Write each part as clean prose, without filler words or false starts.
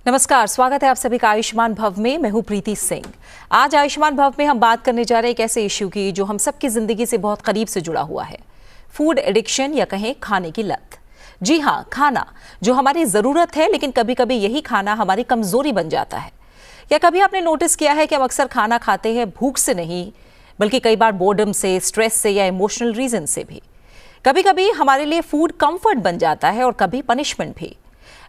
नमस्कार, स्वागत है आप सभी का आयुष्मान भव में। मैं हूं प्रीति सिंह। आज आयुष्मान भव में हम बात करने जा रहे हैं एक ऐसे इश्यू की जो हम सबकी जिंदगी से बहुत करीब से जुड़ा हुआ है, फूड एडिक्शन या कहें खाने की लत। जी हाँ, खाना जो हमारी जरूरत है, लेकिन कभी कभी यही खाना हमारी कमजोरी बन जाता है। या कभी आपने नोटिस किया है कि हम अक्सर खाना खाते हैं भूख से नहीं, बल्कि कई बार बोर्डम से, स्ट्रेस से या इमोशनल रीजन से भी। कभी कभी हमारे लिए फूड कंफर्ट बन जाता है और कभी पनिशमेंट भी।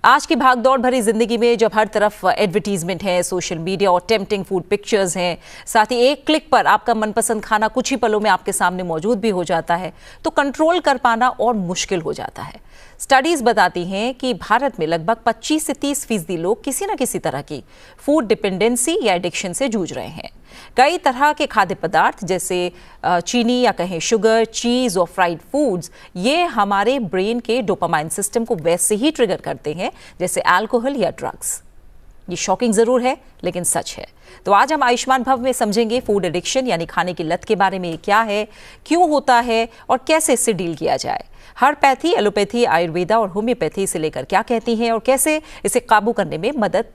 आज की भागदौड़ भरी जिंदगी में जब हर तरफ एडवर्टीजमेंट है, सोशल मीडिया और टेम्पटिंग फूड पिक्चर्स हैं, साथ ही एक क्लिक पर आपका मनपसंद खाना कुछ ही पलों में आपके सामने मौजूद भी हो जाता है, तो कंट्रोल कर पाना और मुश्किल हो जाता है। स्टडीज बताती हैं कि भारत में लगभग 25 से 30% लोग किसी न किसी तरह की फूड डिपेंडेंसी या एडिक्शन से जूझ रहे हैं। कई तरह के खाद्य पदार्थ जैसे चीनी या कहें शुगर, चीज और फ्राइड फूड्स, ये हमारे ब्रेन के डोपामाइन सिस्टम को वैसे ही ट्रिगर करते हैं जैसे अल्कोहल या ड्रग्स। ये शॉकिंग जरूर है, लेकिन सच है। तो आज हम आयुष्मान भव में समझेंगे फूड एडिक्शन यानी खाने की लत के बारे में। ये क्या है, क्यों होता है और कैसे इससे डील किया जाए। हर पैथी, एलोपैथी, आयुर्वेदा और होम्योपैथी से लेकर क्या कहती हैं और कैसे इसे काबू करने में मदद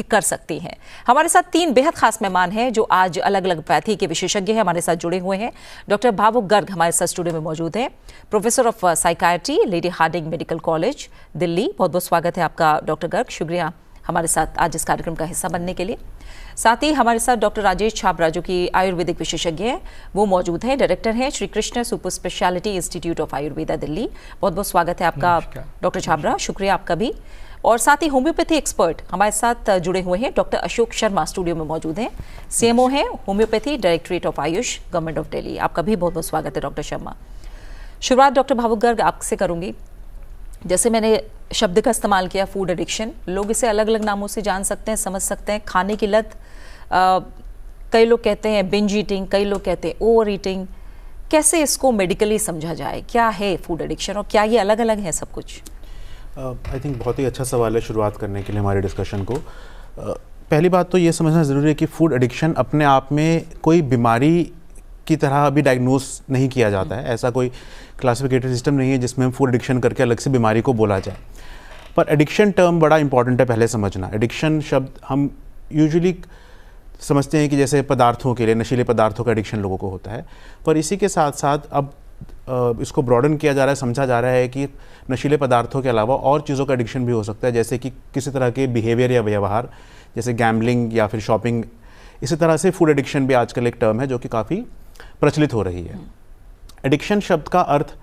कर सकती हैं। हमारे साथ 3 बेहद खास मेहमान हैं जो आज अलग अलग पैथी के विशेषज्ञ हैं, हमारे साथ जुड़े हुए हैं। डॉक्टर भावुक गर्ग हमारे साथ स्टूडियो में मौजूद हैं, professor of psychiatry, Lady Hardinge Medical College, Delhi. बहुत बहुत स्वागत है आपका डॉक्टर गर्ग, शुक्रिया हमारे साथ आज इस कार्यक्रम का हिस्सा बनने के लिए। साथ ही हमारे साथ डॉक्टर राजेश छाबरा जो कि आयुर्वेदिक विशेषज्ञ हैं, वो मौजूद हैं, डायरेक्टर हैं Shri Krishna super speciality institute of Ayurveda, Delhi. बहुत बहुत स्वागत है आपका डॉक्टर छाबरा, शुक्रिया आपका भी। और साथ ही होम्योपैथी एक्सपर्ट हमारे साथ जुड़े हुए हैं, डॉक्टर अशोक शर्मा स्टूडियो में मौजूद हैं, सीएमओ हैं homeopathy directorate of Ayush, government of Delhi. आपका भी बहुत बहुत स्वागत है डॉक्टर शर्मा। शुरुआत डॉक्टर भावुक गर्ग आपसे करूंगी। जैसे मैंने शब्द का इस्तेमाल किया फूड एडिक्शन, लोग इसे अलग अलग नामों से जान सकते हैं, समझ सकते हैं। खाने की लत, कई लोग कहते हैं बिंज ईटिंग, कई लोग कहते हैं ओवर ईटिंग। कैसे इसको मेडिकली समझा जाए, क्या है फूड एडिक्शन और क्या ये अलग अलग है सब कुछ? आई थिंक बहुत ही अच्छा सवाल है शुरुआत करने के लिए हमारे डिस्कशन को। पहली बात तो ये समझना ज़रूरी है कि फूड एडिक्शन अपने आप में कोई बीमारी की तरह अभी डायग्नोस नहीं किया जाता है। ऐसा कोई क्लासिफिकेटेड सिस्टम नहीं है जिसमें हम फूड एडिक्शन करके अलग से बीमारी को बोला जाए। पर एडिक्शन टर्म बड़ा इंपॉर्टेंट है पहले समझना। एडिक्शन शब्द हम यूजुअली समझते हैं कि जैसे पदार्थों के लिए, नशीले पदार्थों का एडिक्शन लोगों को होता है, पर इसी के साथ साथ अब इसको ब्रॉडन किया जा रहा है, समझा जा रहा है कि नशीले पदार्थों के अलावा और चीज़ों का एडिक्शन भी हो सकता है, जैसे कि किसी तरह के बिहेवियर या व्यवहार, जैसे गैम्बलिंग या फिर शॉपिंग। इसी तरह से फूड एडिक्शन भी आजकल एक टर्म है जो कि काफ़ी प्रचलित हो रही है। एडिक्शन शब्द का अर्थ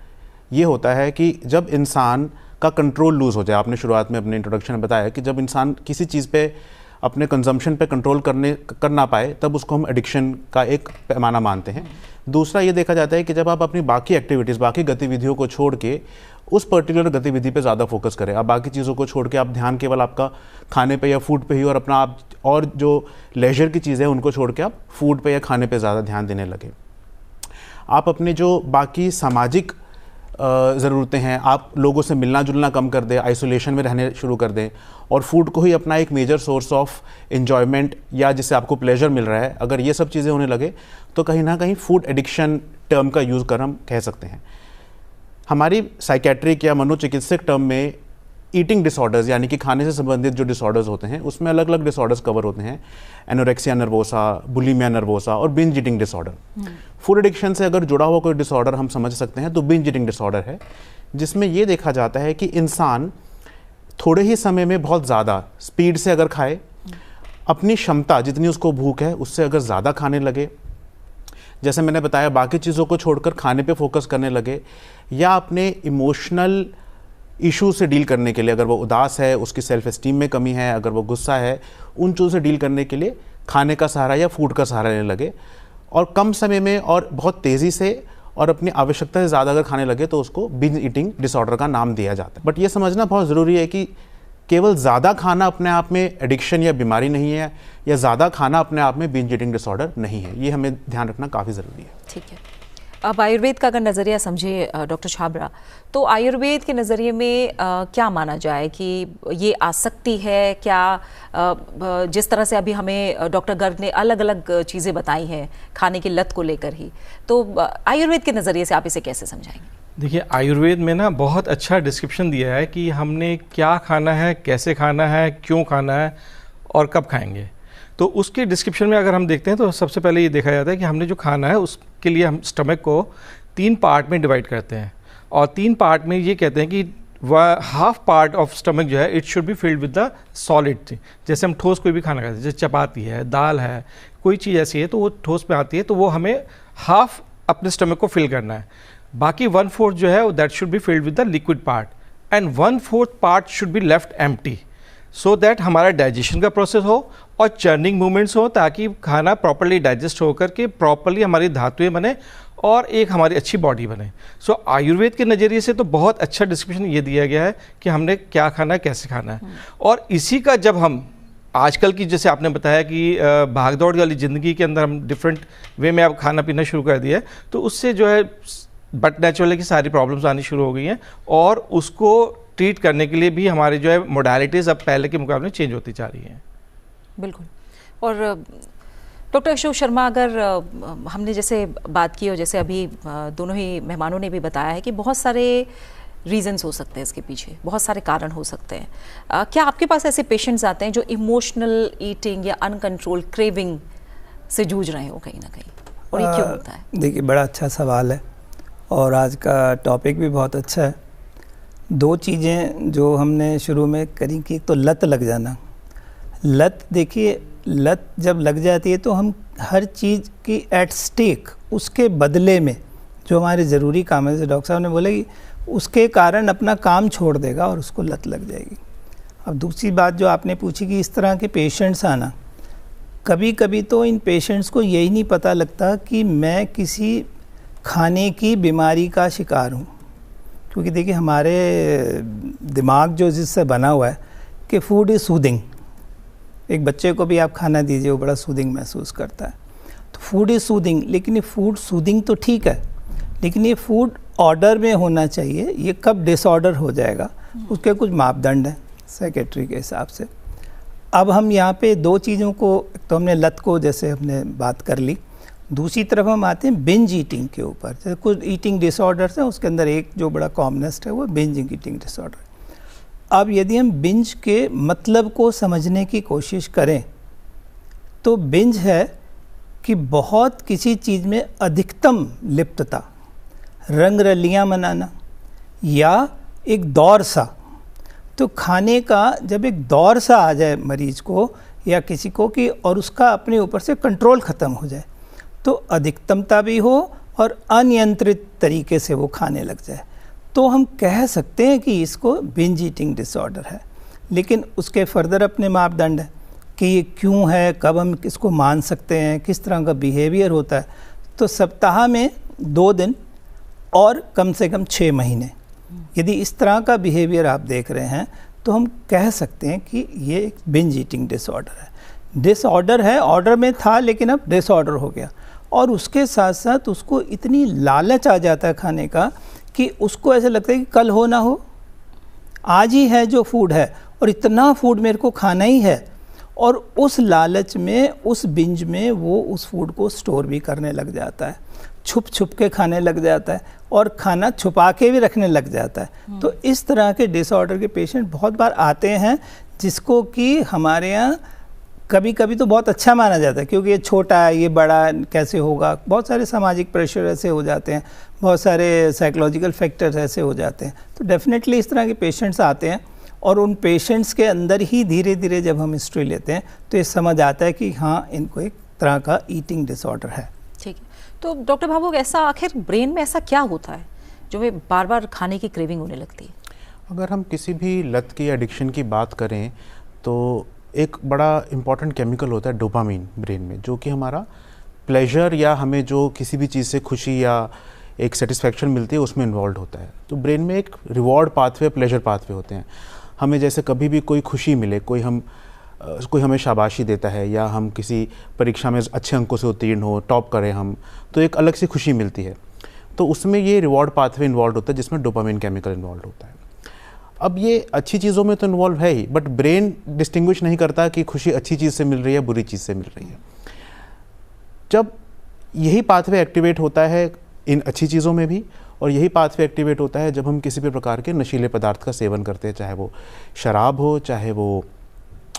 ये होता है कि जब इंसान का कंट्रोल लूज़ हो जाए। आपने शुरुआत में अपने इंट्रोडक्शन में बताया कि जब इंसान किसी चीज़ पे, अपने कंजम्पशन पे कंट्रोल कर ना पाए, तब उसको हम एडिक्शन का एक पैमाना मानते हैं। दूसरा ये देखा जाता है कि जब आप अपनी बाकी एक्टिविटीज़, बाकी गतिविधियों को छोड़ के उस पर्टिकुलर गतिविधि पे ज़्यादा फोकस करें। आप बाकी चीज़ों को छोड़ के आप ध्यान केवल आपका खाने पे या फूड पे ही, और अपना आप और जो लेजर की चीज़ें हैं उनको छोड़ के आप फूड पे या खाने पे ज़्यादा ध्यान देने लगे। आप अपने जो बाकी सामाजिक ज़रूरतें हैं, आप लोगों से मिलना जुलना कम कर दें, आइसोलेशन में रहने शुरू कर दें और फूड को ही अपना एक मेजर सोर्स ऑफ एन्जॉयमेंट या जिससे आपको प्लेजर मिल रहा है, अगर ये सब चीज़ें होने लगे तो कहीं ना कहीं फूड एडिक्शन टर्म का यूज़ कर हम कह सकते हैं। हमारी साइकेट्रिक या मनोचिकित्सक टर्म में ईटिंग डिसऑर्डर्स यानी कि खाने से संबंधित जो डिसऑर्डर्स होते हैं उसमें अलग अलग डिसऑर्डर्स कवर होते हैं। एनोरेक्सिया नर्वोसा, बुलिमिया नर्वोसा और binge eating disorder. Food addiction से अगर जुड़ा हुआ कोई डिसऑर्डर हम समझ सकते हैं तो बिंज ईटिंग डिसऑर्डर है, जिसमें ये देखा जाता है कि इंसान थोड़े ही समय में बहुत ज़्यादा स्पीड से अगर खाए, अपनी क्षमता जितनी उसको भूख है उससे अगर ज़्यादा खाने लगे, जैसे मैंने बताया बाकी चीज़ों को छोड़कर खाने पे फोकस करने लगे, या अपने इमोशनल इशू से डील करने के लिए, अगर वो उदास है, उसकी सेल्फ एस्टीम में कमी है, अगर वो गुस्सा है, उन चीज़ों से डील करने के लिए खाने का सहारा या फूड का सहारा लेने लगे, और कम समय में और बहुत तेज़ी से और अपनी आवश्यकता से ज़्यादा अगर खाने लगे तो उसको बिंज ईटिंग डिसऑर्डर का नाम दिया जाता है। बट ये समझना बहुत ज़रूरी है कि केवल ज़्यादा खाना अपने आप में एडिक्शन या बीमारी नहीं है, या ज़्यादा खाना अपने आप में बिंज ईटिंग डिसऑर्डर नहीं है। ये हमें ध्यान रखना काफ़ी ज़रूरी है। ठीक है। अब आयुर्वेद का अगर नज़रिया समझे डॉक्टर छाबरा, तो आयुर्वेद के नज़रिए में क्या माना जाए कि ये आसक्ति है क्या? जिस तरह से अभी हमें डॉक्टर गर्ग ने अलग अलग चीज़ें बताई हैं खाने की लत को लेकर ही, तो आयुर्वेद के नज़रिए से आप इसे कैसे समझाएंगे? देखिए, आयुर्वेद में ना बहुत अच्छा डिस्क्रिप्शन दिया है कि हमने क्या खाना है, कैसे खाना है, क्यों खाना है और कब खाएंगे। तो उसके डिस्क्रिप्शन में अगर हम देखते हैं तो सबसे पहले ये देखा जाता है कि हमने जो खाना है उसके लिए हम स्टमक को 3 पार्ट में डिवाइड करते हैं, और 3 पार्ट में ये कहते हैं कि हाफ पार्ट ऑफ स्टमक जो है it should be filled with the solid. जैसे हम ठोस कोई भी खाना खाते हैं, जैसे चपाती है, दाल है, कोई चीज़ ऐसी है तो वो ठोस में आती है, तो वो हमें हाफ अपने स्टमक को फिल करना है। बाकी 1/4 जो है that should be filled with the liquid part, and 1/4 part should be left empty, so that हमारा डाइजेशन का प्रोसेस हो और चर्निंग मूवमेंट्स हो, ताकि खाना प्रॉपर्ली डाइजेस्ट होकर के प्रॉपर्ली हमारी धातुएं बने और एक हमारी अच्छी बॉडी बने। सो आयुर्वेद के नज़रिए से तो बहुत अच्छा डिस्क्रिप्शन ये दिया गया है कि हमने क्या खाना है, कैसे खाना है। और इसी का जब हम आजकल की, जैसे आपने बताया कि भागदौड़ वाली ज़िंदगी के अंदर हम डिफरेंट वे में अब खाना पीना शुरू कर दिया है, तो उससे जो है बट नेचुरली की सारी प्रॉब्लम्स आनी शुरू हो गई हैं, और उसको ट्रीट करने के लिए भी हमारे जो है मोडालिटीज़ अब पहले के मुकाबले चेंज होती जा रही हैं। बिल्कुल। और डॉक्टर अशोक शर्मा, अगर हमने जैसे बात की और जैसे अभी दोनों ही मेहमानों ने भी बताया है कि बहुत सारे रीजंस हो सकते हैं इसके पीछे, बहुत सारे कारण हो सकते हैं, क्या आपके पास ऐसे पेशेंट्स आते हैं जो इमोशनल ईटिंग या अनकंट्रोल्ड क्रेविंग से जूझ रहे हो कहीं ना कहीं, और ये क्यों होता है? देखिए, बड़ा अच्छा सवाल है और आज का टॉपिक भी बहुत अच्छा है। 2 चीज़ें जो हमने शुरू में करी कि एक तो लत लग जाना। लत, देखिए, लत जब लग जाती है तो हम हर चीज़ की एट स्टेक, उसके बदले में जो हमारे ज़रूरी काम है, जैसे डॉक्टर साहब ने बोला कि उसके कारण अपना काम छोड़ देगा और उसको लत लग जाएगी। अब दूसरी बात जो आपने पूछी कि इस तरह के पेशेंट्स आना, कभी कभी तो इन पेशेंट्स को यही नहीं पता लगता कि मैं किसी खाने की बीमारी का शिकार हूँ, क्योंकि देखिए हमारे दिमाग जो जिससे बना हुआ है कि फूड इज़ सूदिंग। एक बच्चे को भी आप खाना दीजिए, वो बड़ा सूदिंग महसूस करता है। तो फूड इज़ सूदिंग, लेकिन ये फूड सूदिंग तो ठीक है, लेकिन ये फूड ऑर्डर में होना चाहिए। ये कब डिसऑर्डर हो जाएगा, उसके कुछ मापदंड हैं सेक्रेटरी के हिसाब से। अब हम यहाँ पे 2 चीज़ों को, तो हमने लत को जैसे हमने बात कर ली, दूसरी तरफ हम आते हैं बिंज ईटिंग के ऊपर। जैसे कुछ ईटिंग डिसऑर्डर्स हैं, उसके अंदर एक जो बड़ा कॉमनेस्ट है वो बिंज ईटिंग डिसऑर्डर। अब यदि हम बिंज के मतलब को समझने की कोशिश करें तो बिंज है कि बहुत किसी चीज़ में अधिकतम लिप्तता, रंग रलियाँ मनाना या एक दौर सा। तो खाने का जब एक दौर सा आ जाए मरीज को या किसी को कि और उसका अपने ऊपर से कंट्रोल ख़त्म हो जाए, तो अधिकतमता भी हो और अनियंत्रित तरीके से वो खाने लग जाए, तो हम कह सकते हैं कि इसको बिंज ईटिंग डिसऑर्डर है। लेकिन उसके फर्दर अपने मापदंड हैं कि ये क्यों है, कब हम इसको मान सकते हैं, किस तरह का बिहेवियर होता है। तो सप्ताह में 2 दिन और कम से कम 6 महीने, यदि इस तरह का बिहेवियर आप देख रहे हैं तो हम कह सकते हैं कि ये एक बिंज ईटिंग डिसऑर्डर है। डिसऑर्डर है, ऑर्डर में था लेकिन अब डिसऑर्डर हो गया, और उसके साथ साथ उसको इतनी लालच आ जाता है खाने का कि उसको ऐसा लगता है कि कल हो ना हो, आज ही है जो फूड है और इतना फूड मेरे को खाना ही है, और उस लालच में, उस बिंज में वो उस फूड को स्टोर भी करने लग जाता है, छुप छुप के खाने लग जाता है और खाना छुपा के भी रखने लग जाता है। तो इस तरह के डिसऑर्डर के पेशेंट बहुत बार आते हैं, जिसको कि हमारे यहाँ कभी कभी तो बहुत अच्छा माना जाता है क्योंकि ये छोटा है, ये बड़ा कैसे होगा, बहुत सारे सामाजिक प्रेशर ऐसे हो जाते हैं, बहुत सारे साइकोलॉजिकल फैक्टर्स ऐसे हो जाते हैं। तो डेफिनेटली इस तरह के पेशेंट्स आते हैं, और उन पेशेंट्स के अंदर ही धीरे धीरे जब हम हिस्ट्री लेते हैं तो ये समझ आता है कि हाँ, इनको एक तरह का ईटिंग डिसऑर्डर है। ठीक है, तो डॉक्टर भावुक, ऐसा आखिर ब्रेन में ऐसा क्या होता है जो में बार बार खाने की क्रेविंग होने लगती है? अगर हम किसी भी लत की एडिक्शन की बात करें तो एक बड़ा इम्पॉर्टेंट केमिकल होता है डोपामीन ब्रेन में, जो कि हमारा प्लेजर या हमें जो किसी भी चीज़ से खुशी या एक सेटिस्फैक्शन मिलती है उसमें इन्वॉल्व होता है। तो ब्रेन में एक रिवॉर्ड पाथवे, प्लेजर पाथवे होते हैं। हमें जैसे कभी भी कोई खुशी मिले, कोई हमें शाबाशी देता है या हम किसी परीक्षा में अच्छे अंकों से उत्तीर्ण हो, टॉप करें हम, तो एक अलग सी खुशी मिलती है। तो उसमें ये रिवॉर्ड पाथवे इन्वॉल्व होता है जिसमें डोपामिन केमिकल इन्वॉल्व होता है। अब ये अच्छी चीज़ों में तो इन्वॉल्व है ही, बट ब्रेन डिस्टिंग्विश नहीं करता कि खुशी अच्छी चीज़ से मिल रही है, बुरी चीज़ से मिल रही है। जब यही पाथवे एक्टिवेट होता है इन अच्छी चीज़ों में भी और यही पाथवे एक्टिवेट होता है जब हम किसी भी प्रकार के नशीले पदार्थ का सेवन करते हैं, चाहे वो शराब हो, चाहे वो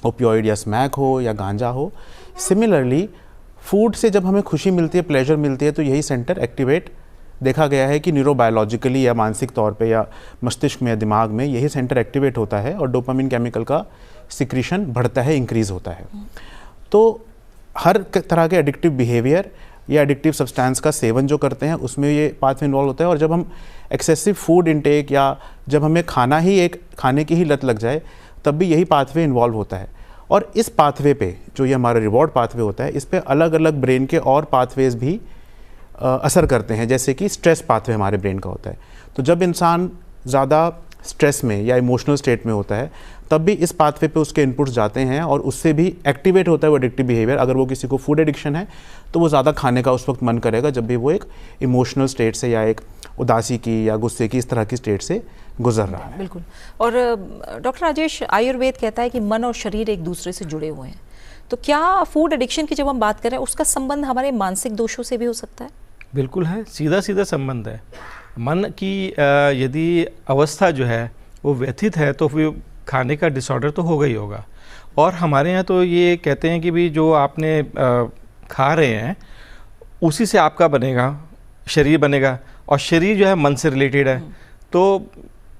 ओपियोइड या स्मैक हो या गांजा हो। सिमिलरली फूड से जब हमें खुशी मिलती है, प्लेजर मिलती है, तो यही सेंटर एक्टिवेट देखा गया है कि न्यूरोबायोलॉजिकली या मानसिक तौर पे या मस्तिष्क में या दिमाग में यही सेंटर एक्टिवेट होता है और डोपामिन केमिकल का सिक्रीशन बढ़ता है, इंक्रीज़ होता है। तो हर तरह के एडिक्टिव बिहेवियर या एडिक्टिव सब्सटेंस का सेवन जो करते हैं उसमें ये पाथवे इन्वॉल्व होता है। और जब हम एक्सेसिव फूड इंटेक या जब हमें खाने की ही लत लग जाए तब भी यही पाथवे इन्वॉल्व होता है। और इस पाथवे पे जो ये हमारा रिवॉर्ड पाथवे होता है, इस पे अलग अलग ब्रेन के और पाथवेज भी असर करते हैं, जैसे कि स्ट्रेस पाथवे हमारे ब्रेन का होता है। तो जब इंसान ज़्यादा स्ट्रेस में या इमोशनल स्टेट में होता है तब भी इस पाथवे पे उसके इनपुट्स जाते हैं और उससे भी एक्टिवेट होता है वो एडिक्टिव बिहेवियर। अगर वो किसी को फूड एडिक्शन है तो वो ज़्यादा खाने का उस वक्त मन करेगा जब भी वो एक इमोशनल स्टेट से या एक उदासी की या गुस्से की इस तरह की स्टेट से गुजर रहा है। बिल्कुल। और डॉक्टर राजेश, आयुर्वेद कहता है कि मन और शरीर एक दूसरे से जुड़े हुए हैं, तो क्या फूड एडिक्शन की जब हम बात करें उसका संबंध हमारे मानसिक दोषों से भी हो सकता है? बिल्कुल है, सीधा सीधा संबंध है। मन की यदि अवस्था जो है वो व्यथित है तो फिर खाने का डिसऑर्डर तो होगा ही होगा। और हमारे यहाँ तो ये कहते हैं कि भी जो आपने खा रहे हैं उसी से आपका बनेगा, शरीर बनेगा, और शरीर जो है मन से रिलेटेड है। तो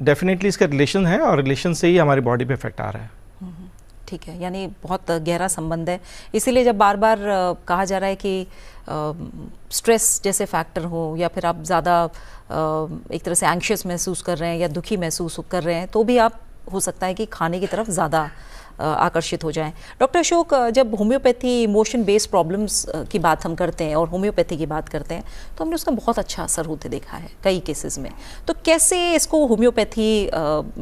डेफिनेटली इसका रिलेशन है और रिलेशन से ही हमारी बॉडी पे इफेक्ट आ रहा है। ठीक है, यानी बहुत गहरा संबंध है। इसीलिए जब बार बार कहा जा रहा है कि स्ट्रेस जैसे फैक्टर हो या फिर आप ज़्यादा एक तरह से एंग्शियस महसूस कर रहे हैं या दुखी महसूस कर रहे हैं तो भी आप हो सकता है कि खाने की तरफ ज़्यादा आकर्षित हो जाएं। डॉक्टर अशोक, जब होम्योपैथी इमोशन बेस्ड प्रॉब्लम्स की बात हम करते हैं और होम्योपैथी की बात करते हैं तो हमने उसका बहुत अच्छा असर होते देखा है कई केसेस में। तो कैसे इसको होम्योपैथी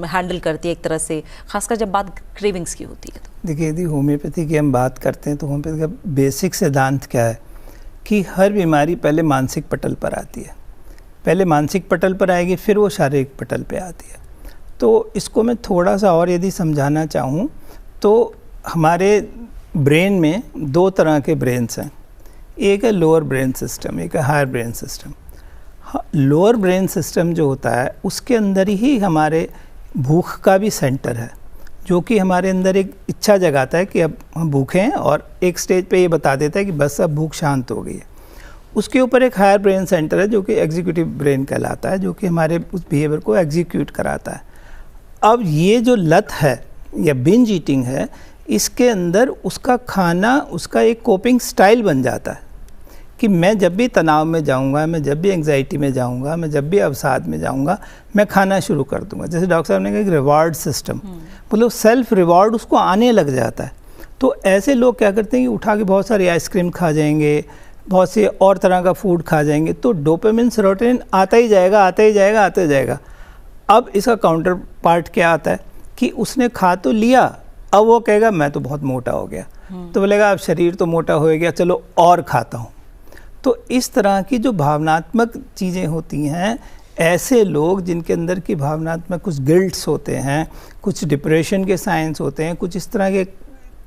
हैंडल करती है एक तरह से, खासकर जब बात क्रेविंग्स की होती है? तो देखिए, यदि होम्योपैथी की हम बात करते हैं तो होम्योपैथी का बेसिक सिद्धांत क्या है कि हर बीमारी पहले मानसिक पटल पर आती है, पहले मानसिक पटल पर आएगी फिर वो शारीरिक पटल पर आती है। तो इसको मैं थोड़ा सा और यदि समझाना चाहूँ तो हमारे ब्रेन में दो तरह के ब्रेन्स हैं, एक है लोअर ब्रेन सिस्टम, एक है higher brain system. Lower brain system जो होता है उसके अंदर ही हमारे भूख का भी सेंटर है, जो कि हमारे अंदर एक इच्छा जगाता है कि अब हम भूखे हैं और एक स्टेज पे ये बता देता है कि बस अब भूख शांत हो गई है। उसके ऊपर एक हायर ब्रेन सेंटर है जो कि एग्जीक्यूटिव ब्रेन कहलाता है, जो कि हमारे उस बिहेवियर को एग्जीक्यूट कराता है। अब ये जो लत है या बिंज ईटिंग है, इसके अंदर उसका खाना उसका एक कोपिंग स्टाइल बन जाता है कि मैं जब भी तनाव में जाऊंगा, मैं जब भी एंग्जाइटी में जाऊंगा, मैं जब भी अवसाद में जाऊंगा, मैं खाना शुरू कर दूंगा। जैसे डॉक्टर साहब ने कहा कि रिवार्ड सिस्टम, मतलब सेल्फ रिवार्ड उसको आने लग जाता है। तो ऐसे लोग क्या करते हैं कि उठा के बहुत सारी आइसक्रीम खा जाएंगे, बहुत से और तरह का फूड खा जाएंगे, तो डोपामिन सेरोटोनिन आता ही जाएगा, आता ही जाएगा, आता ही जाएगा। अब इसका काउंटर पार्ट क्या आता है कि उसने खा तो लिया, अब वो कहेगा मैं तो बहुत मोटा हो गया, तो बोलेगा अब शरीर तो मोटा हो गया, चलो और खाता हूँ। तो इस तरह की जो भावनात्मक चीज़ें होती हैं, ऐसे लोग जिनके अंदर की भावनात्मक कुछ गिल्ट्स होते हैं, कुछ डिप्रेशन के साइंस होते हैं, कुछ इस तरह के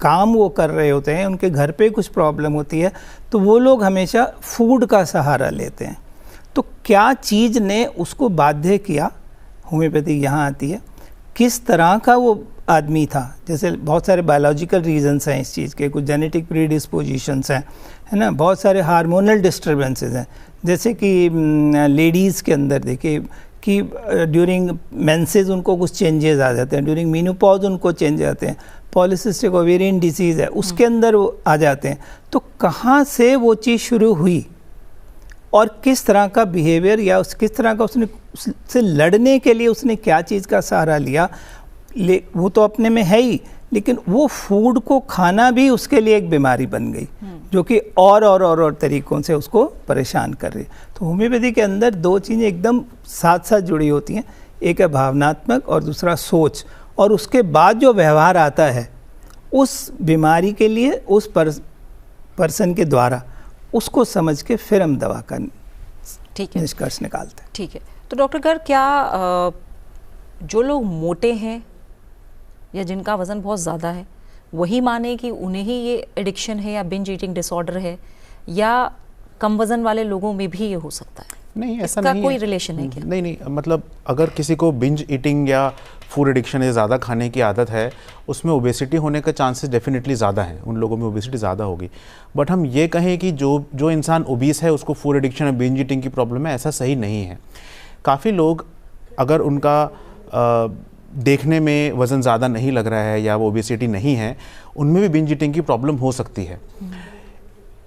काम वो कर रहे होते हैं, उनके घर पे कुछ प्रॉब्लम होती है, तो वो लोग हमेशा फूड का सहारा लेते हैं। तो क्या चीज़ ने उसको बाध्य किया, होम्योपैथी यहाँ आती है। किस तरह का वो आदमी था, जैसे बहुत सारे बायोलॉजिकल रीजंस हैं इस चीज़ के, कुछ जेनेटिक प्रीडिस्पोजिशंस हैं, है ना, बहुत सारे हार्मोनल डिस्टर्बेंसेस हैं। जैसे कि लेडीज़ के अंदर देखिए कि ड्यूरिंग मेंसेस उनको कुछ चेंजेस आ जाते हैं, ड्यूरिंग मीनोपॉज उनको चेंज आते हैं, पॉलिसिस्टिक ओवेरियन डिसीज़ है उसके अंदर वो आ जाते हैं। तो कहाँ से वो चीज़ शुरू हुई और किस तरह का बिहेवियर या किस तरह का उससे लड़ने के लिए उसने क्या चीज़ का सहारा लिया, वो तो अपने में है ही, लेकिन वो फूड को खाना भी उसके लिए एक बीमारी बन गई जो कि और तरीक़ों से उसको परेशान कर रही है। तो होम्योपैथी के अंदर दो चीज़ें एकदम साथ साथ जुड़ी होती हैं, एक है भावनात्मक और दूसरा सोच, और उसके बाद जो व्यवहार आता है उस बीमारी के लिए उस पर्सन के द्वारा उसको समझ के फिर हम दवा का निष्कर्ष निकालते हैं। ठीक है। तो डॉक्टर घर, क्या जो लोग मोटे हैं या जिनका वज़न बहुत ज़्यादा है वही माने कि उन्हें ही ये एडिक्शन है या बिंज ईटिंग डिसऑर्डर है, या कम वज़न वाले लोगों में भी ये हो सकता है? नहीं, ऐसा इसका नहीं कोई है। रिलेशन है क्या? नहीं, मतलब अगर किसी को बिंज ईटिंग या फूड एडिक्शन या ज़्यादा खाने की आदत है, उसमें ओबेसिटी होने का चांसेस डेफिनेटली ज़्यादा है, उन लोगों में ओबेसिटी ज़्यादा होगी। बट हम ये कहें कि जो इंसान ओबीस है उसको फूड एडिक्शन या बिंज ईटिंग की प्रॉब्लम है, ऐसा सही नहीं है। काफ़ी लोग अगर उनका देखने में वज़न ज़्यादा नहीं लग रहा है या वो ओबेसिटी नहीं है, उनमें भी बिंज ईटिंग की प्रॉब्लम हो सकती है।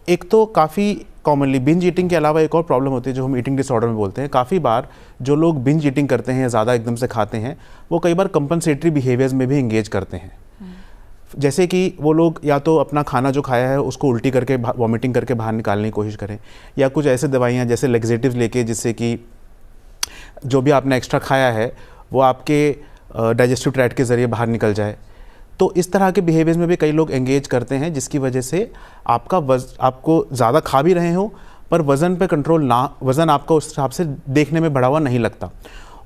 एक तो काफ़ी कॉमनली बिंज ईटिंग के अलावा एक और प्रॉब्लम होती है जो हम ईटिंग डिसऑर्डर में बोलते हैं। काफ़ी बार जो लोग बिंज ईटिंग करते हैं, ज़्यादा एकदम से खाते हैं, वो कई बार कंपनसेटरी बिहेवियर्स में भी इंगेज करते हैं। जैसे कि वो लोग या तो अपना खाना जो खाया है उसको उल्टी करके वॉमिटिंग करके बाहर निकालने की कोशिश करें, या कुछ ऐसे दवाइयाँ जैसे लेग्जेटिव्स लेके जिससे कि जो भी आपने एक्स्ट्रा खाया है वो आपके डाइजेस्टिव ट्रैक्ट के ज़रिए बाहर निकल जाए। तो इस तरह के बिहेवियर्स में भी कई लोग एंगेज करते हैं, जिसकी वजह से आपको ज़्यादा खा भी रहे हो पर वज़न पे कंट्रोल ना, वज़न आपका उस हिसाब से देखने में बढ़ा हुआ नहीं लगता।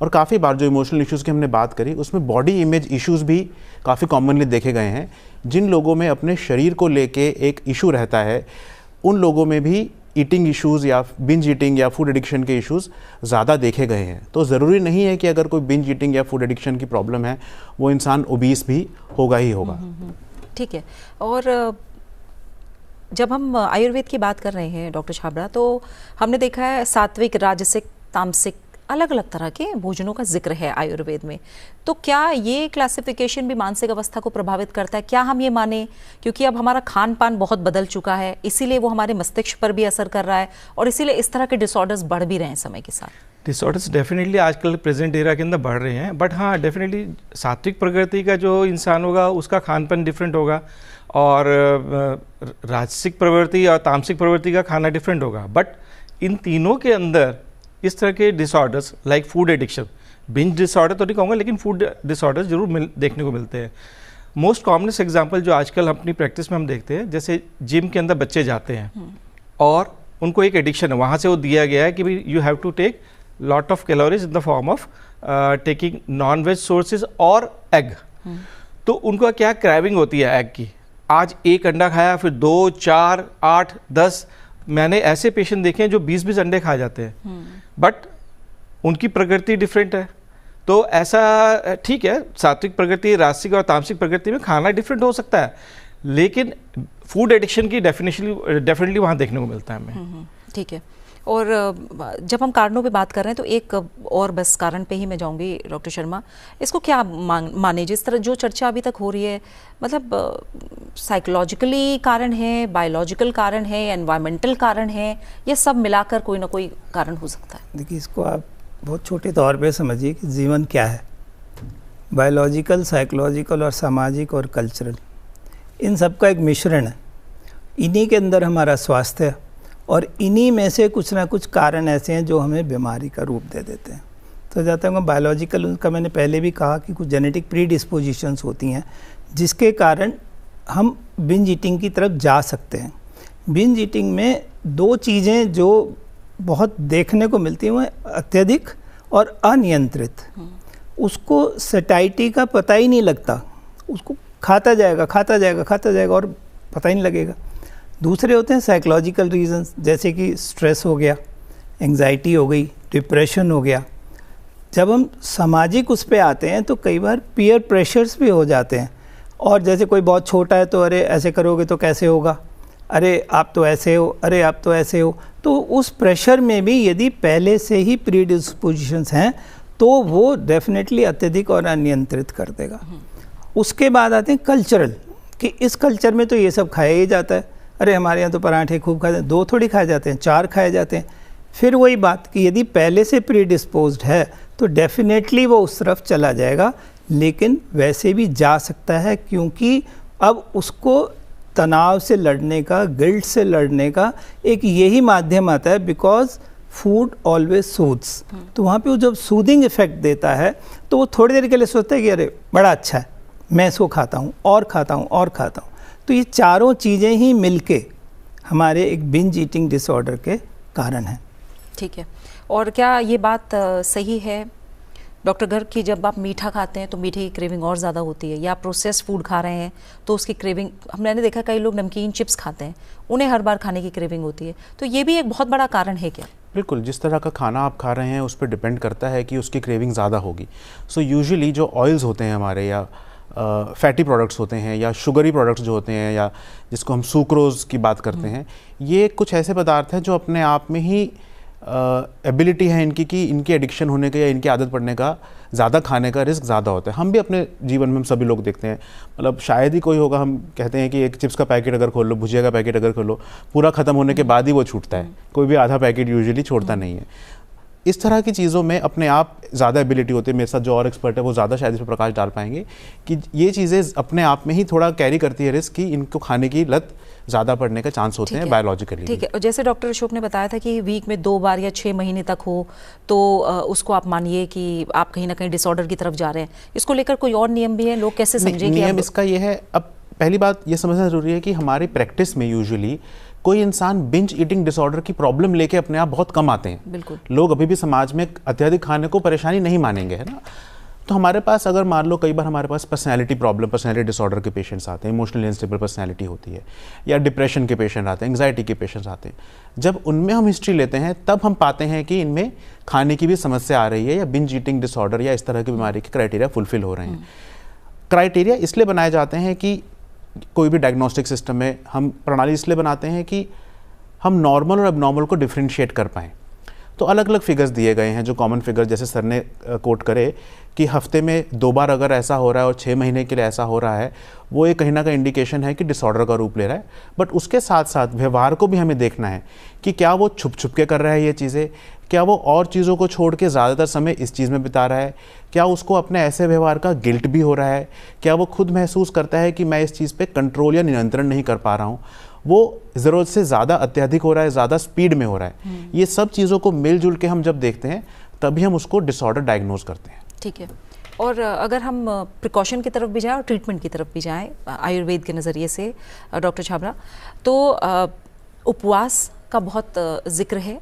और काफ़ी बार जो इमोशनल इश्यूज़ की हमने बात करी, उसमें बॉडी इमेज इश्यूज़ भी काफ़ी कॉमनली देखे गए हैं। जिन लोगों में अपने शरीर को लेके एक इशू रहता है, उन लोगों में भी ईटिंग इश्यूज़ या बिंज ईटिंग या फूड एडिक्शन के इश्यूज़ ज़्यादा देखे गए हैं। तो ज़रूरी नहीं है कि अगर कोई बिंज ईटिंग या फूड एडिक्शन की प्रॉब्लम है वो इंसान ओबीस भी होगा ही होगा। ठीक है। और जब हम आयुर्वेद की बात कर रहे हैं डॉक्टर छाबड़ा, तो हमने देखा है सात्विक, राजसिक, तामसिक अलग अलग तरह के भोजनों का जिक्र है आयुर्वेद में। तो क्या ये क्लासिफिकेशन भी मानसिक अवस्था को प्रभावित करता है? क्या हम ये माने क्योंकि अब हमारा खान पान बहुत बदल चुका है इसीलिए वो हमारे मस्तिष्क पर भी असर कर रहा है और इसीलिए इस तरह के डिसऑर्डर्स बढ़ भी रहे हैं समय के साथ? डिसऑर्डर्स डेफिनेटली आजकल प्रेजेंट एरा के अंदर बढ़ रहे हैं, बट हाँ डेफिनेटली सात्विक प्रकृति का जो इंसान होगा उसका खान पान डिफरेंट होगा, और राजसिक प्रवृत्ति और तामसिक प्रवृत्ति का खाना डिफरेंट होगा। बट इन तीनों के अंदर इस तरह के disorders like food addiction, binge disorder तो नहीं कहूँगा लेकिन फूड डिसऑर्डर्स जरूर देखने को मिलते हैं। मोस्ट कॉमनेस्ट एग्जांपल जो आजकल अपनी प्रैक्टिस में हम देखते हैं, जैसे जिम के अंदर बच्चे जाते हैं और उनको एक एडिक्शन है, वहाँ से वो दिया गया है कि भाई you have to take lot of calories in the form of taking non veg sources और एग। तो उनको क्या क्रेविंग होती है एग की, आज एक अंडा खाया फिर 2, 4, 8, 10, मैंने ऐसे पेशेंट देखे हैं जो 20-20 अंडे खा जाते हैं, बट उनकी प्रकृति डिफरेंट है। तो ऐसा ठीक है, सात्विक प्रकृति, राजसिक और तामसिक प्रकृति में खाना डिफरेंट हो सकता है, लेकिन फूड एडिक्शन की डेफिनेटली वहाँ देखने को मिलता है हमें। ठीक है। और जब हम कारणों पे बात कर रहे हैं तो एक और बस कारण पे ही मैं जाऊंगी डॉक्टर शर्मा, इसको क्या माने जिस तरह जो चर्चा अभी तक हो रही है, मतलब साइकोलॉजिकली कारण है, बायोलॉजिकल कारण है, एनवायरमेंटल कारण है, ये सब मिलाकर कोई ना कोई कारण हो सकता है? देखिए, इसको आप बहुत छोटे तौर पे समझिए कि जीवन क्या है, बायोलॉजिकल, साइकोलॉजिकल और सामाजिक और कल्चरल, इन सब का एक मिश्रण है। इन्हीं के अंदर हमारा स्वास्थ्य है और इन्हीं में से कुछ ना कुछ कारण ऐसे हैं जो हमें बीमारी का रूप दे देते हैं। तो जाता हूँ बायोलॉजिकल, उनका मैंने पहले भी कहा कि कुछ जेनेटिक प्रीडिस्पोजिशंस होती हैं जिसके कारण हम बिंज ईटिंग की तरफ जा सकते हैं। बिंज ईटिंग में 2 चीज़ें जो बहुत देखने को मिलती हैं, वो अत्यधिक और अनियंत्रित। उसको सैटिस्फैक्शन का पता ही नहीं लगता, उसको खाता जाएगा और पता ही नहीं लगेगा। दूसरे होते हैं साइकोलॉजिकल रीजंस, जैसे कि स्ट्रेस हो गया, एंग्जाइटी हो गई, डिप्रेशन हो गया। जब हम सामाजिक उस पे आते हैं तो कई बार पीयर प्रेशर्स भी हो जाते हैं, और जैसे कोई बहुत छोटा है तो अरे ऐसे करोगे तो कैसे होगा, अरे आप तो ऐसे हो, अरे आप तो ऐसे हो। तो उस प्रेशर में भी यदि पहले से ही प्रीडिस्पोजिशंस हैं तो वो डेफिनेटली अत्यधिक और अनियंत्रित कर देगा। उसके बाद आते हैं कल्चरल, कि इस कल्चर में तो ये सब खाया ही जाता है, अरे हमारे यहाँ तो पराठे खूब खाते हैं, 2 थोड़ी खाए जाते हैं, 4 खाए जाते हैं। फिर वही बात कि यदि पहले से प्रीडिस्पोज्ड है तो डेफिनेटली वो उस तरफ चला जाएगा, लेकिन वैसे भी जा सकता है क्योंकि अब उसको तनाव से लड़ने का, गिल्ट से लड़ने का एक यही माध्यम आता है, बिकॉज फूड ऑलवेज सूद्स। तो वहाँ पे वो जब सूदिंग इफेक्ट देता है तो वो थोड़ी देर के लिए सोचता है कि अरे बड़ा अच्छा है, मैं इसको खाता हूँ और खाता हूँ और खाता हूँ। तो ये चारों चीज़ें ही मिलके हमारे एक बिंज ईटिंग डिसऑर्डर के कारण हैं। ठीक है। और क्या ये बात सही है डॉक्टर गर्ग कि जब आप मीठा खाते हैं तो मीठे की क्रेविंग और ज़्यादा होती है, या प्रोसेस्ड फूड खा रहे हैं तो उसकी क्रेविंग, हमने देखा कई लोग नमकीन चिप्स खाते हैं, उन्हें हर बार खाने की क्रेविंग होती है, तो ये भी एक बहुत बड़ा कारण है क्या? बिल्कुल, जिस तरह का खाना आप खा रहे हैं उस पर डिपेंड करता है कि उसकी क्रेविंग ज़्यादा होगी। सो यूजुअली जो ऑयल्स होते हैं हमारे, या फैटी प्रोडक्ट्स होते हैं, या शुगरी प्रोडक्ट्स जो होते हैं, या जिसको हम सुक्रोज़ की बात करते हैं, ये कुछ ऐसे पदार्थ हैं जो अपने आप में ही एबिलिटी है इनकी कि इनकी एडिक्शन होने का या इनकी आदत पड़ने का, ज़्यादा खाने का रिस्क ज़्यादा होता है। हम भी अपने जीवन में, हम सभी लोग देखते हैं, मतलब शायद ही कोई होगा, हम कहते हैं कि एक चिप्स का पैकेट अगर खोल लो, भुजिया का पैकेट अगर खोल लो, पूरा ख़त्म होने के बाद ही वो छूटता है, कोई भी आधा पैकेट यूजुअली छोड़ता नहीं है। इस तरह की चीज़ों में अपने आप ज़्यादा एबिलिटी होती है। मेरे साथ जो और एक्सपर्ट है वो ज़्यादा शायद इस पर प्रकाश डाल पाएंगे कि ये चीज़ें अपने आप में ही थोड़ा कैरी करती है रिस्क कि इनको खाने की लत ज़्यादा पड़ने का चांस होते हैं बायोलॉजिकली। ठीक है, और जैसे डॉक्टर अशोक ने बताया था कि वीक में 2 बार या 6 महीने तक हो तो उसको आप मानिए कि आप कहीं ना कहीं डिसऑर्डर की तरफ जा रहे हैं। इसको लेकर कोई और नियम भी है? लोग कैसे समझें? नियम इसका ये है, अब पहली बात ये समझना ज़रूरी है कि हमारी प्रैक्टिस में यूजुअली कोई इंसान बिंज ईटिंग डिसऑर्डर की प्रॉब्लम लेके अपने आप बहुत कम आते हैं। बिल्कुल, लोग अभी भी समाज में अत्यधिक खाने को परेशानी नहीं मानेंगे, है ना। तो हमारे पास अगर मान लो कई बार हमारे पास पर्सनैलिटी प्रॉब्लम, पर्सनैलिटी डिसऑर्डर के पेशेंट्स आते हैं, इमोशनली अनस्टेबल पर्सनैलिटी होती है, या डिप्रेशन के पेशेंट आते हैं, एंग्जाइटी के पेशेंट्स आते हैं। जब उनमें हम हिस्ट्री लेते हैं तब हम पाते हैं कि इनमें खाने की भी समस्या आ रही है, या बिंज ईटिंग डिसऑर्डर या इस तरह की बीमारी के क्राइटेरिया फुलफिल हो रहे हैं। क्राइटेरिया इसलिए बनाए जाते हैं कि कोई भी डायग्नोस्टिक सिस्टम में हम प्रणाली इसलिए बनाते हैं कि हम नॉर्मल और एबनॉर्मल को डिफ्रेंशिएट कर पाएँ। तो अलग अलग फिगर्स दिए गए हैं, जो कॉमन फिगर जैसे सर ने कोट करे कि हफ्ते में 2 बार अगर ऐसा हो रहा है और 6 महीने के लिए ऐसा हो रहा है, वो एक कहीं ना कहीं इंडिकेशन है कि डिसऑर्डर का रूप ले रहा है। बट उसके साथ साथ व्यवहार को भी हमें देखना है कि क्या वो छुप छुप के कर रहा है ये चीज़ें, क्या वो और चीज़ों को छोड़ के ज़्यादातर समय इस चीज़ में बिता रहा है, क्या उसको अपने ऐसे व्यवहार का गिल्ट भी हो रहा है, क्या वो खुद महसूस करता है कि मैं इस चीज़ पे कंट्रोल या नियंत्रण नहीं कर पा रहा हूँ, वो ज़रूरत से ज़्यादा अत्यधिक हो रहा है, ज़्यादा स्पीड में हो रहा है। ये सब चीज़ों को मिलजुल के हम जब देखते हैं तभी हम उसको डिसऑर्डर डायग्नोज करते हैं। ठीक है, और अगर हम प्रिकॉशन की तरफ भी जाएं और ट्रीटमेंट की तरफ भी जाएं आयुर्वेद के नज़रिए से डॉक्टर छाबड़ा, तो उपवास का बहुत जिक्र है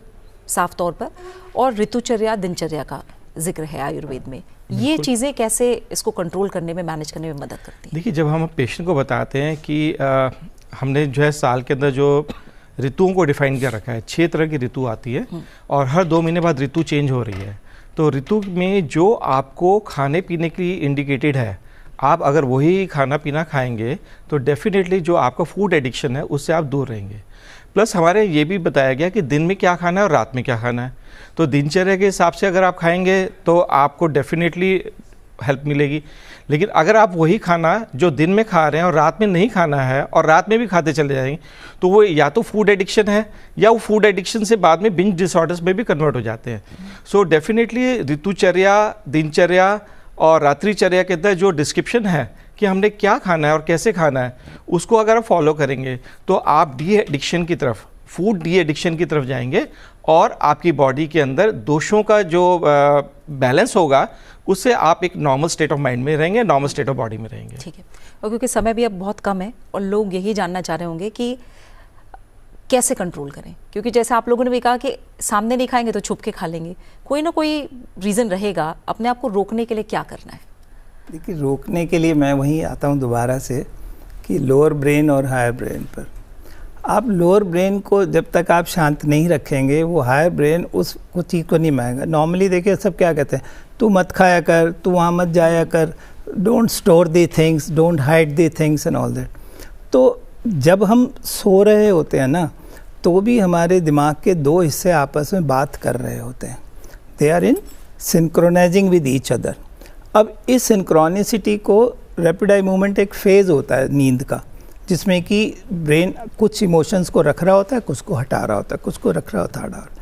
साफ तौर पर, और ऋतुचर्या, दिनचर्या का जिक्र है आयुर्वेद में। ये चीज़ें कैसे इसको कंट्रोल करने में, मैनेज करने में मदद करती हैं? देखिए, जब हम पेशेंट को बताते हैं कि हमने जो है साल के अंदर जो ऋतुओं को डिफाइन कर रखा है, 6 तरह की ऋतु आती है और हर 2 महीने बाद ऋतु चेंज हो रही है। तो ऋतु में जो आपको खाने पीने के लिए इंडिकेटेड है, आप अगर वही खाना पीना खाएंगे तो डेफिनेटली जो आपका फूड एडिक्शन है उससे आप दूर रहेंगे। प्लस हमारे ये भी बताया गया कि दिन में क्या खाना है और रात में क्या खाना है। तो दिनचर्या के हिसाब से अगर आप खाएंगे तो आपको डेफिनेटली हेल्प मिलेगी। लेकिन अगर आप वही खाना जो दिन में खा रहे हैं और रात में नहीं खाना है और रात में भी खाते चले जाएंगे तो वो या तो फूड एडिक्शन है, या वो फूड एडिक्शन से बाद में बिंज डिसऑर्डर्स में भी कन्वर्ट हो जाते हैं। सो डेफिनेटली ऋतुचर्या, दिनचर्या और रात्रिचर्या के अंदर जो डिस्क्रिप्शन है कि हमने क्या खाना है और कैसे खाना है, उसको अगर आप फॉलो करेंगे तो आप डी एडिक्शन की तरफ, फूड डी एडिक्शन की तरफ जाएंगे और आपकी बॉडी के अंदर दोषों का जो बैलेंस होगा उससे आप एक नॉर्मल स्टेट ऑफ माइंड में रहेंगे, नॉर्मल स्टेट ऑफ बॉडी में रहेंगे। ठीक है, और क्योंकि समय भी अब बहुत कम है और लोग यही जानना चाह रहे होंगे कि कैसे कंट्रोल करें, क्योंकि जैसे आप लोगों ने भी कहा कि सामने नहीं खाएंगे तो छुप के खा लेंगे, कोई ना कोई रीज़न रहेगा। अपने आप को रोकने के लिए क्या करना है? देखिए, रोकने के लिए मैं वहीं आता हूँ दोबारा से कि लोअर ब्रेन और हायर ब्रेन पर। आप लोअर ब्रेन को जब तक आप शांत नहीं रखेंगे, वो हायर ब्रेन उस चीज़ को नहीं मानेगा। नॉर्मली देखिए सब क्या कहते हैं, तू मत खाया कर, तू वहाँ मत जाया कर, don't store the things, don't hide the things and all that. तो जब हम सो रहे होते हैं ना, तो भी हमारे दिमाग के 2 हिस्से आपस में बात कर रहे होते हैं। They are in synchronizing with each other. अब इस सिंक्रोनिसिटी को, रैपिड आई मूवमेंट एक फेज़ होता है नींद का, जिसमें कि ब्रेन कुछ इमोशंस को रख रहा होता है, कुछ को हटा रहा होता है, कुछ को रख रहा होता है, हटा रहा।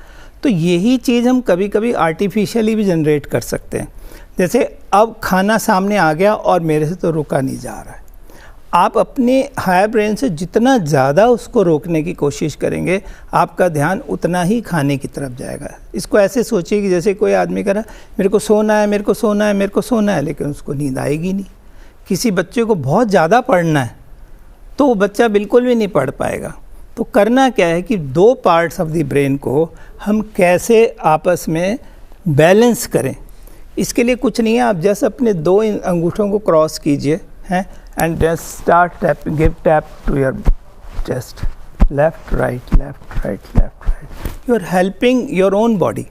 तो यही चीज़ हम कभी कभी आर्टिफिशियली भी जनरेट कर सकते हैं। जैसे अब खाना सामने आ गया और मेरे से तो रुका नहीं जा रहा है। आप अपने हायर ब्रेन से जितना ज़्यादा उसको रोकने की कोशिश करेंगे, आपका ध्यान उतना ही खाने की तरफ जाएगा। इसको ऐसे सोचिए कि जैसे कोई आदमी कह रहा है मेरे को सोना है, मेरे को सोना है, मेरे को सोना है, लेकिन उसको नींद आएगी नहीं। किसी बच्चे को बहुत ज़्यादा पढ़ना है तो वो बच्चा बिल्कुल भी नहीं पढ़ पाएगा। तो करना क्या है कि 2 पार्ट्स ऑफ द ब्रेन को हम कैसे आपस में बैलेंस करें। इसके लिए कुछ नहीं है, आप जस्ट अपने 2 अंगूठों को क्रॉस कीजिए हैं, and just start tap, give tap to your chest. Left right left right left right, you are helping your own body.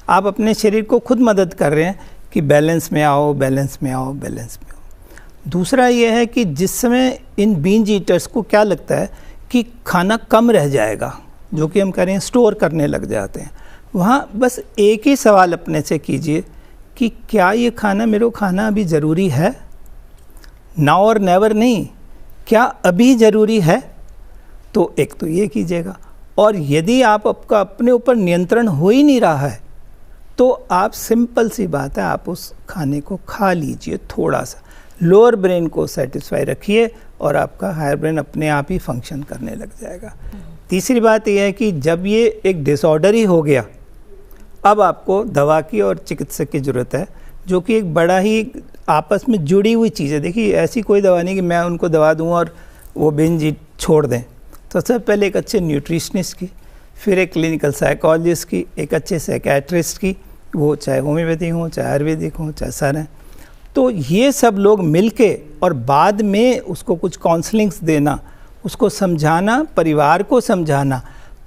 आप अपने शरीर को खुद मदद कर रहे हैं कि बैलेंस में आओ, बैलेंस में आओ, बैलेंस में आओ। दूसरा ये है कि जिस समय इन बिंज ईटर्स को क्या लगता है कि खाना कम रह जाएगा, जो कि हम कह रहे हैं स्टोर करने लग जाते हैं, वहाँ बस एक ही सवाल अपने से कीजिए कि क्या ये खाना मेरे को खाना अभी ज़रूरी है? नाउ और नेवर नहीं, क्या अभी ज़रूरी है? तो एक तो ये कीजिएगा। और यदि आपका अपने ऊपर नियंत्रण हो ही नहीं रहा है तो आप, सिंपल सी बात है, आप उस खाने को खा लीजिए थोड़ा सा, लोअर ब्रेन को सेटिस्फाई रखिए और आपका हायर ब्रेन अपने आप ही फंक्शन करने लग जाएगा। तीसरी बात यह है कि जब ये एक डिसऑर्डर ही हो गया, अब आपको दवा की और चिकित्सक की ज़रूरत है, जो कि एक बड़ा ही आपस में जुड़ी हुई चीज़ है। देखिए, ऐसी कोई दवा नहीं कि मैं उनको दवा दूं और वो बिंज छोड़ दें। तो सबसे पहले एक अच्छे न्यूट्रिशनिस्ट की, फिर एक क्लिनिकल साइकोलॉजिस्ट की, एक अच्छे साइकेट्रिस्ट की, वो चाहे होम्योपैथिक हो, चाहे आयुर्वेदिक हो, चाहे सारे, तो ये सब लोग मिलके और बाद में उसको कुछ काउंसलिंग्स देना, उसको समझाना, परिवार को समझाना,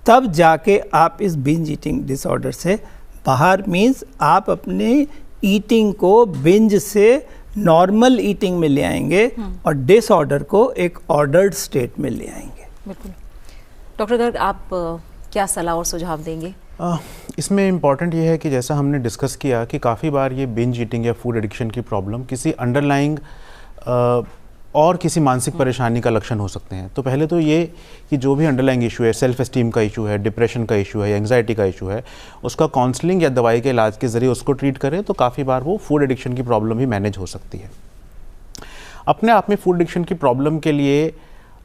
तब जाके आप इस बिंज ईटिंग डिसऑर्डर से बाहर, मीन्स आप अपने ईटिंग को बिंज से नॉर्मल ईटिंग में ले आएंगे और डिसऑर्डर को एक ऑर्डर्ड स्टेट में ले आएंगे। बिल्कुल। डॉक्टर गर्ग, आप क्या सलाह और सुझाव देंगे? इसमें इम्पॉर्टेंट ये है कि जैसा हमने डिस्कस किया कि काफ़ी बार ये बिंज ईटिंग या फूड एडिक्शन की प्रॉब्लम किसी अंडरलाइंग और किसी मानसिक परेशानी का लक्षण हो सकते हैं। तो पहले तो ये कि जो भी अंडरलाइंग इशू है, सेल्फ एस्टीम का इशू है, डिप्रेशन का इशू है, एंग्जाइटी का इशू है, उसका काउंसलिंग या दवाई के इलाज के ज़रिए उसको ट्रीट करें तो काफ़ी बार वो फूड एडिक्शन की प्रॉब्लम भी मैनेज हो सकती है। अपने आप में फूड एडिक्शन की प्रॉब्लम के लिए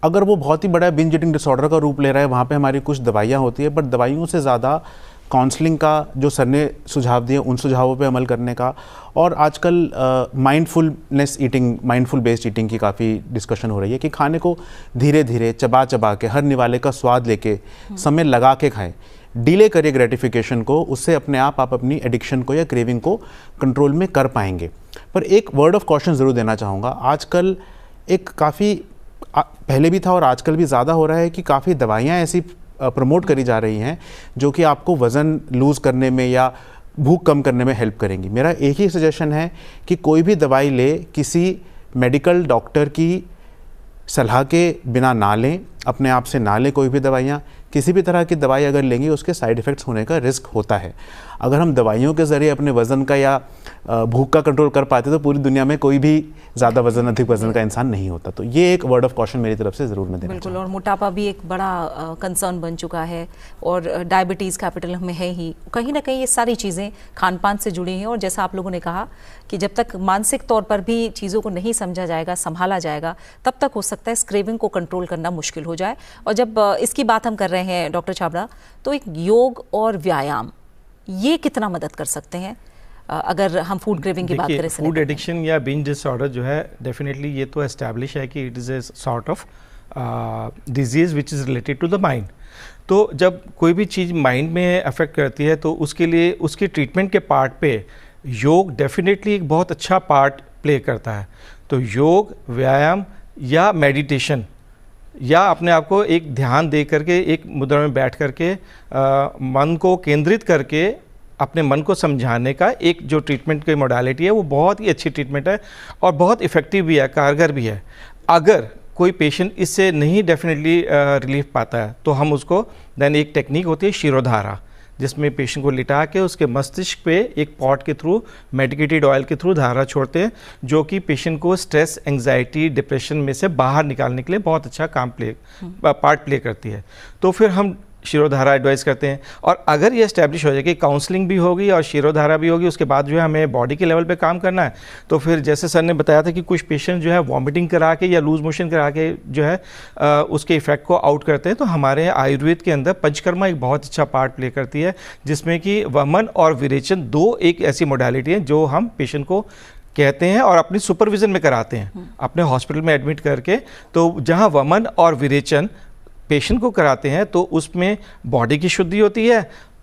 अगर वो बहुत ही बड़ा बिंज ईटिंग डिसऑर्डर का रूप ले रहा है, वहाँ पे हमारी कुछ दवाइयाँ होती है, बट दवाइयों से ज़्यादा काउंसलिंग का जो सर ने सुझाव दिए उन सुझावों पे अमल करने का, और आजकल mindfulness eating, mindful based eating की काफ़ी डिस्कशन हो रही है कि खाने को धीरे धीरे चबा चबा के, हर निवाले का स्वाद लेके, समय लगा के खाएं, डिले करिए ग्रेटिफिकेशन को, उससे अपने आप अपनी एडिक्शन को या क्रेविंग को कंट्रोल में कर पाएंगे। पर एक वर्ड ऑफ कॉशन ज़रूर देना चाहूँगा, आजकल एक काफ़ी, पहले भी था और आजकल भी ज़्यादा हो रहा है कि काफ़ी दवाइयाँ ऐसी प्रमोट करी जा रही हैं जो कि आपको वज़न लूज़ करने में या भूख कम करने में हेल्प करेंगी। मेरा एक ही सजेशन है कि कोई भी दवाई ले किसी मेडिकल डॉक्टर की सलाह के बिना ना लें, अपने आप से ना लें कोई भी दवाइयाँ। किसी भी तरह की दवाई अगर लेंगे उसके साइड इफ़ेक्ट्स होने का रिस्क होता है। अगर हम दवाइयों के ज़रिए अपने वज़न का या भूख का कंट्रोल कर पाते तो पूरी दुनिया में कोई भी ज़्यादा वज़न, अधिक वज़न का इंसान नहीं होता। तो ये एक वर्ड ऑफ कॉशन मेरी तरफ से ज़रूर मैं देना बिल्कुल। और मोटापा भी एक बड़ा कंसर्न बन चुका है और डायबिटीज़ कैपिटल में है ही। कहीं ना कहीं ये सारी चीज़ें खान पान से जुड़ी हैं और जैसा आप लोगों ने कहा कि जब तक मानसिक तौर पर भी चीज़ों को नहीं समझा जाएगा, संभाला जाएगा, तब तक हो सकता है इस क्रेविंग को कंट्रोल करना मुश्किल हो जाए। और जब इसकी बात हम कर रहे हैं डॉक्टर छाबड़ा, तो एक योग और व्यायाम ये कितना मदद कर सकते हैं अगर हम फूड क्रेविंग की बात करें? फूड एडिक्शन या बिंज डिसऑर्डर जो है, डेफिनेटली ये तो एस्टैब्लिश है कि it is a sort of disease which is related to the mind. तो जब कोई भी चीज़ माइंड में अफेक्ट करती है तो उसके लिए उसके ट्रीटमेंट के पार्ट पे योग डेफिनेटली एक बहुत अच्छा पार्ट प्ले करता है। तो योग, व्यायाम या मेडिटेशन या अपने आप को एक ध्यान दे करके एक मुद्रा में बैठ करके मन को केंद्रित करके अपने मन को समझाने का एक जो ट्रीटमेंट की मोडालिटी है वो बहुत ही अच्छी ट्रीटमेंट है और बहुत इफ़ेक्टिव भी है, कारगर भी है। अगर कोई पेशेंट इससे नहीं डेफिनेटली रिलीफ पाता है तो हम उसको देन एक टेक्निक होती है शिरोधारा, जिसमें पेशेंट को लिटा के उसके मस्तिष्क पे एक पॉट के थ्रू, मेडिकेटेड ऑयल के थ्रू धारा छोड़ते हैं, जो कि पेशेंट को स्ट्रेस, एंग्जाइटी, डिप्रेशन में से बाहर निकालने के लिए बहुत अच्छा पार्ट प्ले करती है। तो फिर हम शिरोधारा एडवाइस करते हैं। और अगर ये एस्टैब्लिश हो जाए कि काउंसलिंग भी होगी और शिरोधारा भी होगी, उसके बाद जो है हमें बॉडी के लेवल पे काम करना है, तो फिर जैसे सर ने बताया था कि कुछ पेशेंट जो है वॉमिटिंग करा के या लूज मोशन करा के जो है उसके इफेक्ट को आउट करते हैं। तो हमारे आयुर्वेद के अंदर पंचकर्मा एक बहुत अच्छा पार्ट प्ले करती है, जिसमें कि वमन और विरेचन दो एक ऐसी मोडालिटी है जो हम पेशेंट को कहते हैं और अपनी सुपरविजन में कराते हैं अपने हॉस्पिटल में एडमिट करके। तो जहाँ वमन और विरेचन पेशेंट को कराते हैं तो उसमें बॉडी की शुद्धि होती है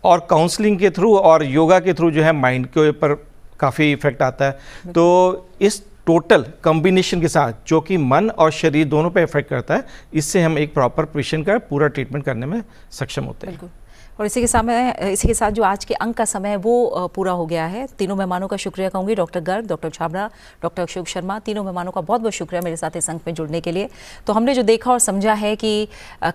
और काउंसलिंग के थ्रू और योगा के थ्रू जो है माइंड के ऊपर काफ़ी इफेक्ट आता है। तो इस टोटल कॉम्बिनेशन के साथ, जो कि मन और शरीर दोनों पे इफेक्ट करता है, इससे हम एक प्रॉपर पेशेंट का पूरा ट्रीटमेंट करने में सक्षम होते हैं। और इसी के साथ जो आज के अंक का समय है वो पूरा हो गया है। तीनों मेहमानों का शुक्रिया कहूँगी, doctor Garg, doctor Chhabra, doctor Ashok Sharma, तीनों मेहमानों का बहुत बहुत शुक्रिया मेरे साथ इस अंक में जुड़ने के लिए। तो हमने जो देखा और समझा है कि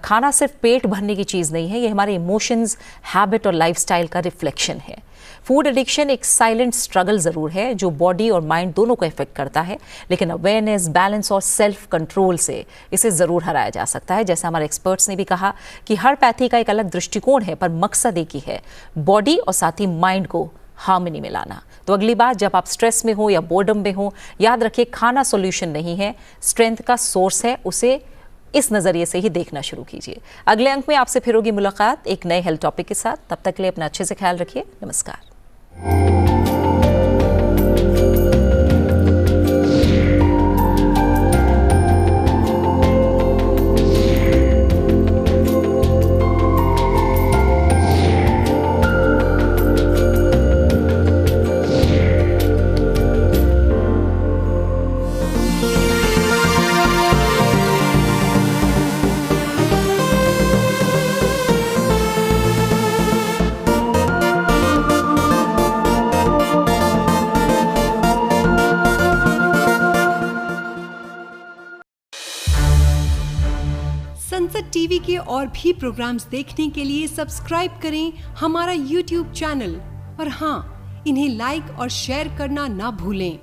खाना सिर्फ पेट भरने की चीज़ नहीं है, ये हमारे इमोशंस, हैबिट और लाइफस्टाइल का रिफ्लेक्शन है। फूड एडिक्शन एक साइलेंट स्ट्रगल ज़रूर है जो बॉडी और माइंड दोनों को इफेक्ट करता है, लेकिन अवेयरनेस, बैलेंस और सेल्फ कंट्रोल से इसे ज़रूर हराया जा सकता है। जैसे हमारे एक्सपर्ट्स ने भी कहा कि हर पैथी का एक अलग दृष्टिकोण है, पर मकसद एक ही है, बॉडी और साथ ही माइंड को हार्मनी में लाना। तो अगली बार जब आप स्ट्रेस में हो या बोर्डम में हो, याद रखिए खाना सॉल्यूशन नहीं है, स्ट्रेंथ का सोर्स है, उसे इस नज़रिए से ही देखना शुरू कीजिए। अगले अंक में आपसे फिर होगी मुलाकात एक नए हेल्थ टॉपिक के साथ। तब तक के लिए अपना अच्छे से ख्याल रखिए। नमस्कार। संसद टीवी के और भी प्रोग्राम्स देखने के लिए सब्सक्राइब करें हमारा YouTube चैनल और हाँ, इन्हें लाइक और शेयर करना ना भूलें।